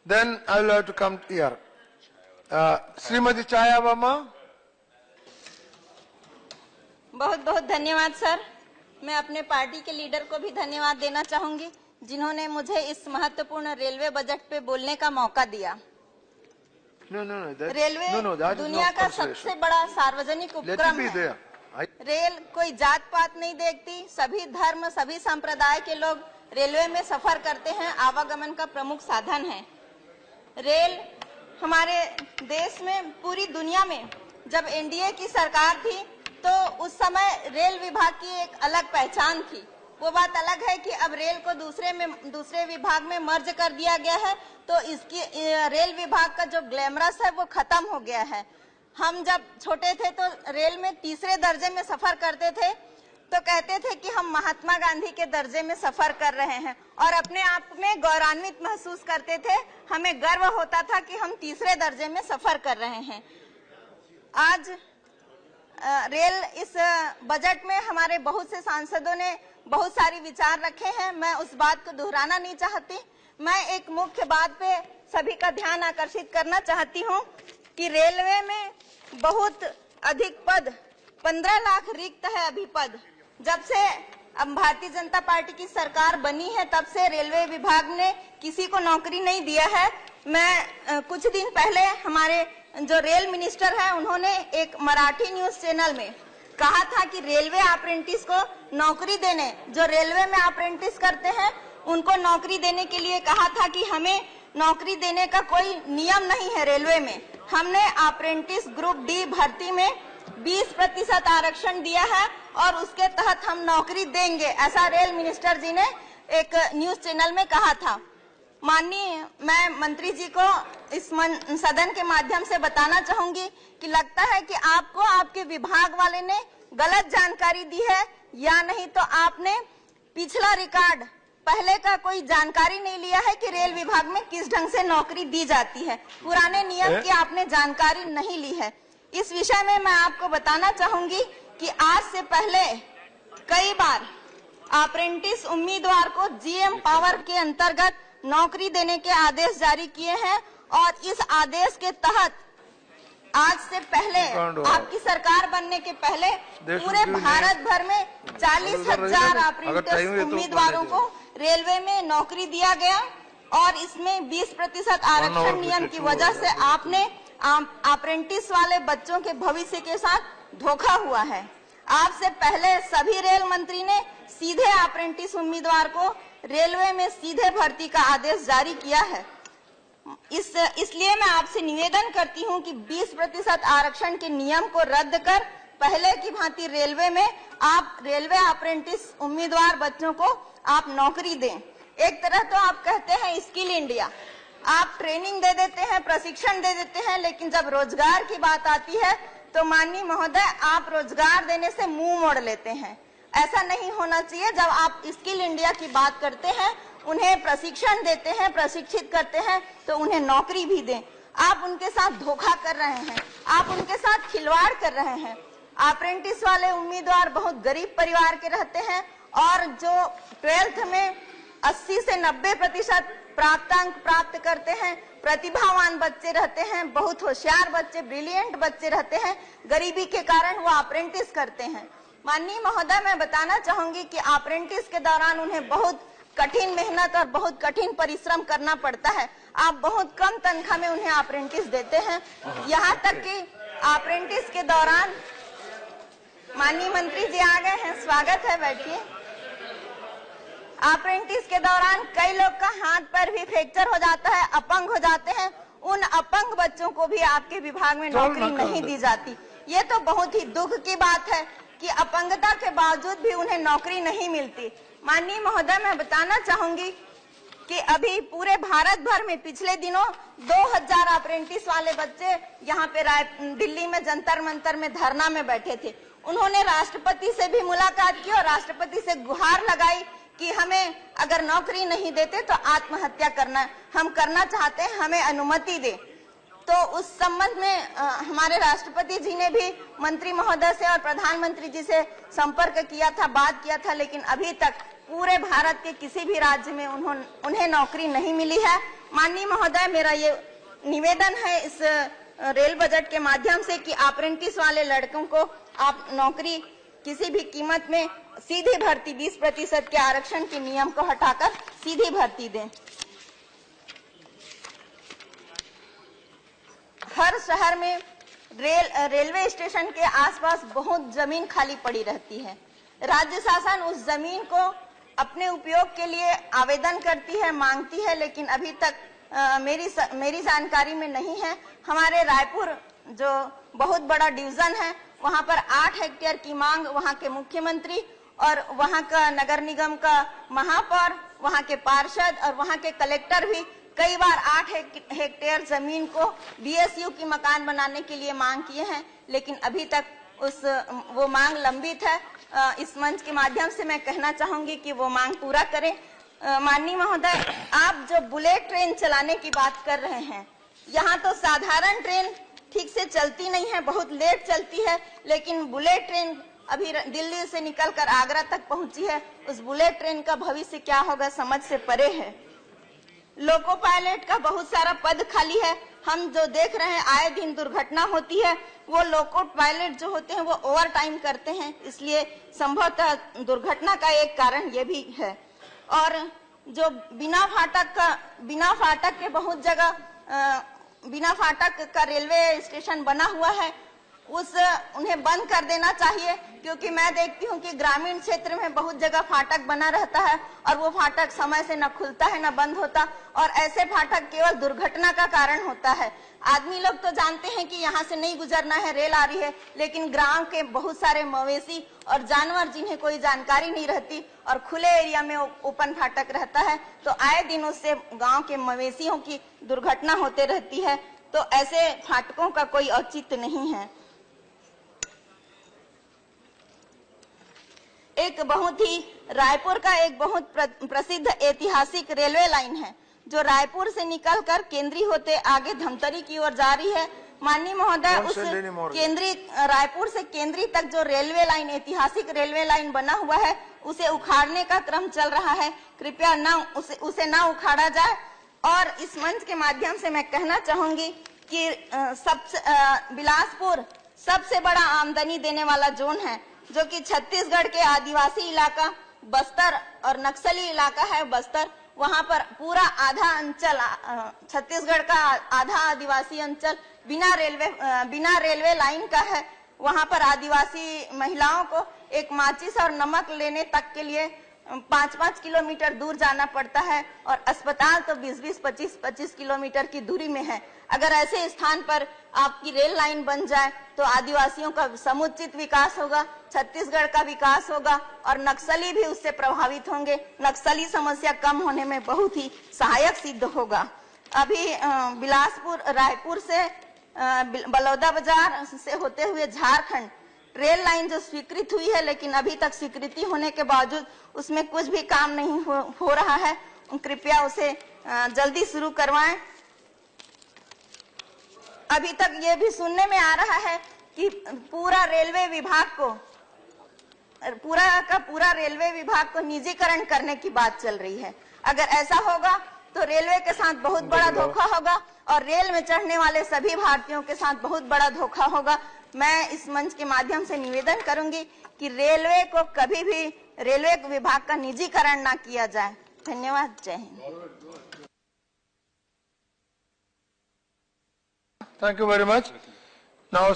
Then I will have to come here. Shrimati छाया वर्मा। बहुत बहुत धन्यवाद सर। मैं अपने पार्टी के लीडर को भी धन्यवाद देना चाहूंगी जिन्होंने मुझे इस महत्वपूर्ण रेलवे बजट पे बोलने का मौका दिया। रेलवे दुनिया का सबसे बड़ा सार्वजनिक उपक्रम है। रेल कोई जात पात नहीं देखती, सभी धर्म सभी संप्रदाय के लोग रेलवे में सफर करते हैं, आवागमन का प्रमुख साधन है। रेल हमारे देश में, पूरी दुनिया में जब एनडीए की सरकार थी तो उस समय रेल विभाग की एक अलग पहचान थी। वो बात अलग है कि अब रेल को दूसरे विभाग में मर्ज कर दिया गया है, तो इसकी रेल विभाग का जो ग्लैमरस है वो खत्म हो गया है। हम जब छोटे थे तो रेल में तीसरे दर्जे में सफर करते थे तो कहते थे कि हम महात्मा गांधी के दर्जे में सफर कर रहे हैं और अपने आप में गौरवान्वित महसूस करते थे। हमें गर्व होता था कि हम तीसरे दर्जे में सफर कर रहे हैं। आज रेल इस बजट में हमारे बहुत से सांसदों ने बहुत सारी विचार रखे हैं, मैं उस बात को दोहराना नहीं चाहती। मैं एक मुख्य बात पे सभी का ध्यान आकर्षित करना चाहती हूँ कि रेलवे में बहुत अधिक पद, 15 लाख रिक्त है अभी पद। जब से अब भारतीय जनता पार्टी की सरकार बनी है तब से रेलवे विभाग ने किसी को नौकरी नहीं दिया है। मैं कुछ दिन पहले हमारे जो रेल मिनिस्टर है उन्होंने एक मराठी न्यूज चैनल में कहा था कि रेलवे अप्रेंटिस को नौकरी देने, जो रेलवे में अप्रेंटिस करते हैं उनको नौकरी देने के लिए कहा था कि हमें नौकरी देने का कोई नियम नहीं है रेलवे में। हमने अप्रेंटिस ग्रुप डी भर्ती में 20% आरक्षण दिया है और उसके तहत हम नौकरी देंगे, ऐसा रेल मिनिस्टर जी ने एक न्यूज चैनल में कहा था। माननीय, मैं मंत्री जी को इस सदन के माध्यम से बताना चाहूंगी कि लगता है कि आपको आपके विभाग वाले ने गलत जानकारी दी है, या नहीं तो आपने पिछला रिकॉर्ड पहले का कोई जानकारी नहीं लिया है कि रेल विभाग में किस ढंग से नौकरी दी जाती है। पुराने नियम की आपने जानकारी नहीं ली है। इस विषय में मैं आपको बताना चाहूंगी कि आज से पहले कई बार अप्रेंटिस उम्मीदवार को जीएम पावर के अंतर्गत नौकरी देने के आदेश जारी किए हैं और इस आदेश के तहत आज से पहले, आपकी सरकार बनने के पहले पूरे भारत भर में 40,000 अप्रेंटिस उम्मीदवारों को रेलवे में नौकरी दिया गया और इसमें 20% आरक्षण नियम की वजह से आपने अप्रेंटिस वाले बच्चों के भविष्य के साथ धोखा हुआ है। आपसे पहले सभी रेल मंत्री ने सीधे अप्रेंटिस उम्मीदवार को रेलवे में सीधे भर्ती का आदेश जारी किया है। इसलिए मैं आपसे निवेदन करती हूं कि 20% आरक्षण के नियम को रद्द कर पहले की भांति रेलवे में आप रेलवे अप्रेंटिस उम्मीदवार बच्चों को आप नौकरी दें। एक तरह तो आप कहते हैं स्किल इंडिया, आप ट्रेनिंग दे देते हैं, प्रशिक्षण दे देते हैं, लेकिन जब रोजगार की बात आती है तो माननीय महोदय आप रोजगार देने से मुंह मोड़ लेते हैं। ऐसा नहीं होना चाहिए। जब आप स्किल इंडिया की बात करते हैं, उन्हें प्रशिक्षण देते हैं, प्रशिक्षित करते हैं, तो उन्हें नौकरी भी दें। आप उनके साथ धोखा कर रहे हैं, आप उनके साथ खिलवाड़ कर रहे हैं। अप्रेंटिस वाले उम्मीदवार बहुत गरीब परिवार के रहते हैं और जो 12th में 80 से 90% प्राप्तांक प्राप्त करते हैं, प्रतिभावान बच्चे रहते हैं, बहुत होशियार बच्चे, ब्रिलियंट बच्चे रहते हैं, गरीबी के कारण वो अप्रेंटिस करते हैं। माननीय महोदय, मैं बताना चाहूंगी कि अप्रेंटिस के दौरान उन्हें बहुत कठिन मेहनत और बहुत कठिन परिश्रम करना पड़ता है। आप बहुत कम तनख्वाह में उन्हें अप्रेंटिस देते हैं। यहाँ तक कि अप्रेंटिस के दौरान, माननीय मंत्री जी आ गए हैं, स्वागत है, बैठिए। अप्रेंटिस के दौरान कई लोग का हाथ पैर भी फ्रैक्चर हो जाता है, अपंग हो जाते हैं। उन अपंग बच्चों को भी आपके विभाग में नौकरी नहीं दी जाती। ये तो बहुत ही दुख की बात है कि अपंगता के बावजूद भी उन्हें नौकरी नहीं मिलती। माननीय महोदय, मैं बताना चाहूंगी कि अभी पूरे भारत भर में पिछले दिनों 2000 अप्रेंटिस वाले बच्चे यहाँ पे दिल्ली में जंतर मंतर में धरना में बैठे थे। उन्होंने राष्ट्रपति से भी मुलाकात की और राष्ट्रपति से गुहार लगाई कि हमें अगर नौकरी नहीं देते तो आत्महत्या हम करना चाहते हैं, हमें अनुमति दे। तो उस संबंध में हमारे राष्ट्रपति जी ने भी मंत्री महोदय से और प्रधानमंत्री जी से संपर्क किया था, बात किया था, लेकिन अभी तक पूरे भारत के किसी भी राज्य में उन्हें नौकरी नहीं मिली है। माननीय महोदय, मेरा ये निवेदन है इस रेल बजट के माध्यम से कि अप्रेंटिस वाले लड़कों को आप नौकरी किसी भी कीमत में सीधी भर्ती 20% के आरक्षण के नियम को हटाकर सीधी भर्ती दें। हर शहर में रेलवे स्टेशन के आसपास बहुत जमीन खाली पड़ी रहती है। राज्य शासन उस जमीन को अपने उपयोग के लिए आवेदन करती है, मांगती है, लेकिन अभी तक मेरी जानकारी में नहीं है। हमारे रायपुर जो बहुत बड़ा डिवीजन है, वहां पर 8 हेक्टेयर की मांग वहां के मुख्यमंत्री और वहां का नगर निगम का महापौर, वहां के पार्षद और वहां के कलेक्टर भी कई बार 8 हेक्टेयर जमीन को बीएसयू की मकान बनाने के लिए मांग किए हैं, लेकिन अभी तक वो मांग लंबित है। इस मंच के माध्यम से मैं कहना चाहूंगी कि वो मांग पूरा करें। माननीय महोदय, आप जो बुलेट ट्रेन चलाने की बात कर रहे हैं, यहाँ तो साधारण ट्रेन ठीक से चलती नहीं है, बहुत लेट चलती है, लेकिन बुलेट ट्रेन अभी दिल्ली से निकलकर आगरा तक पहुंची है। उस बुलेट ट्रेन का भविष्य क्या होगा समझ से परे है। लोको पायलट का बहुत सारा पद खाली है। हम जो देख रहे हैं आए दिन दुर्घटना होती है, वो लोको पायलट जो होते हैं वो ओवर टाइम करते हैं, इसलिए संभवतः दुर्घटना का एक कारण ये भी है। और जो बिना फाटक के बहुत जगह बिना फाटक का रेलवे स्टेशन बना हुआ है, उन्हें बंद कर देना चाहिए, क्योंकि मैं देखती हूँ कि ग्रामीण क्षेत्र में बहुत जगह फाटक बना रहता है और वो फाटक समय से न खुलता है न बंद होता, और ऐसे फाटक केवल दुर्घटना का कारण होता है। आदमी लोग तो जानते हैं कि यहाँ से नहीं गुजरना है, रेल आ रही है, लेकिन गांव के बहुत सारे मवेशी और जानवर जिन्हें कोई जानकारी नहीं रहती और खुले एरिया में ओपन फाटक रहता है, तो आए दिन उससे गाँव के मवेशियों की दुर्घटना होते रहती है। तो ऐसे फाटकों का कोई औचित्य नहीं है। रायपुर का एक बहुत प्रसिद्ध ऐतिहासिक रेलवे लाइन है, जो रायपुर से निकलकर केंद्री होते आगे धमतरी की ओर जा रही है। माननीय महोदय, उस रायपुर से केंद्री तक जो रेलवे लाइन, ऐतिहासिक रेलवे लाइन बना हुआ है, उसे उखाड़ने का क्रम चल रहा है। कृपया उसे ना उखाड़ा जाए। और इस मंच के माध्यम से मैं कहना चाहूंगी कि बिलासपुर सबसे बड़ा आमदनी देने वाला जोन है, जो कि छत्तीसगढ़ के आदिवासी इलाका बस्तर और नक्सली इलाका है बस्तर, वहां पर पूरा आधा अंचल, छत्तीसगढ़ का आधा आदिवासी अंचल बिना रेलवे लाइन का है। वहां पर आदिवासी महिलाओं को एक माचिस और नमक लेने तक के लिए 5-5 किलोमीटर दूर जाना पड़ता है, और अस्पताल तो 20-20, 25-25 किलोमीटर की दूरी में है। अगर ऐसे स्थान पर आपकी रेल लाइन बन जाए तो आदिवासियों का समुचित विकास होगा, छत्तीसगढ़ का विकास होगा और नक्सली भी उससे प्रभावित होंगे। नक्सली समस्या कम होने में बहुत ही सहायक सिद्ध होगा। अभी रायपुर से बलौदा बाजार से होते हुए झारखंड रेल लाइन जो स्वीकृत हुई है, लेकिन अभी तक स्वीकृति होने के बावजूद उसमें कुछ भी काम नहीं हो रहा है। कृपया उसे जल्दी शुरू करवाएं। अभी तक ये भी सुनने में आ रहा है कि पूरा रेलवे विभाग को निजीकरण करने की बात चल रही है। अगर ऐसा होगा तो रेलवे के साथ बहुत बड़ा धोखा होगा और रेल में चढ़ने वाले सभी भारतीयों के साथ बहुत बड़ा धोखा होगा। मैं इस मंच के माध्यम से निवेदन करूंगी कि रेलवे को कभी भी रेलवे विभाग का निजीकरण ना किया जाए। धन्यवाद। जय Hind. Thank you very much. Now